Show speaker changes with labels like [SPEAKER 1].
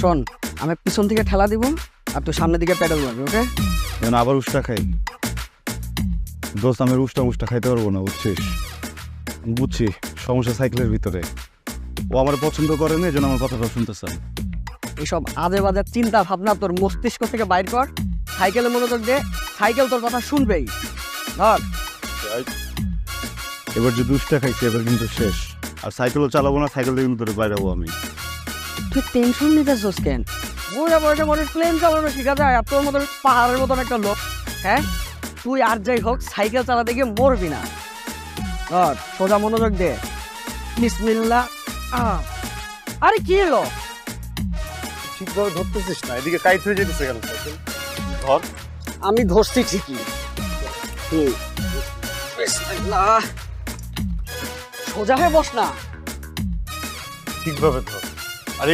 [SPEAKER 1] শোন, আমি পিছন থেকে ঠেলা দিব আর তুই সামনের দিকে প্যাডেল মারবি, ওকে?
[SPEAKER 2] যেন আবার উষ্টা খাই। দোস্ত, আমি উষ্টা খাইতে পারবো না, বুঝছিস? বুঝছি সমস্যা সাইকেলের ভিতরে। ও আমার পছন্দ করে না, যেন আমার কথাটা শুনতেছে।
[SPEAKER 1] এইসব আজে বাজে চিন্তা ভাবনা তোর মস্তিষ্ক থেকে বাইর কর, সাইকেলে মনোযোগ দে। সাইকেল তোর কথা শুনবেই। ধর।
[SPEAKER 2] এবার যদি উষ্টা খাইছি, এবার কিন্তু শেষ। আর সাইকেলও চালাবো না, সাইকেল থেকে কিন্তু বাইরে যাবো আমি।
[SPEAKER 1] তুই টেনশন নিতেছিস কেন? বুড়া বয়সে মানুষ প্লেন চালানো শিখা যায়, আর তোর মতন পাহাড়ের মতন একটা লোক। হ্যাঁ, তুই আর যাই হোক সাইকেল চালাতে গিয়ে মরবি না। ধর, সোজা মনোযোগ দে। বিসমিল্লাহ। আরে কি এলো?
[SPEAKER 2] ঠিকভাবে ধরতেছিস না, এদিকে টাইট হয়ে যেতেছে কেন সাইকেল? ধর।
[SPEAKER 1] আমি ধরছি ঠিকই। বিসমিল্লাহ। সোজা হয়ে বস না।
[SPEAKER 2] ঠিকভাবে ধর।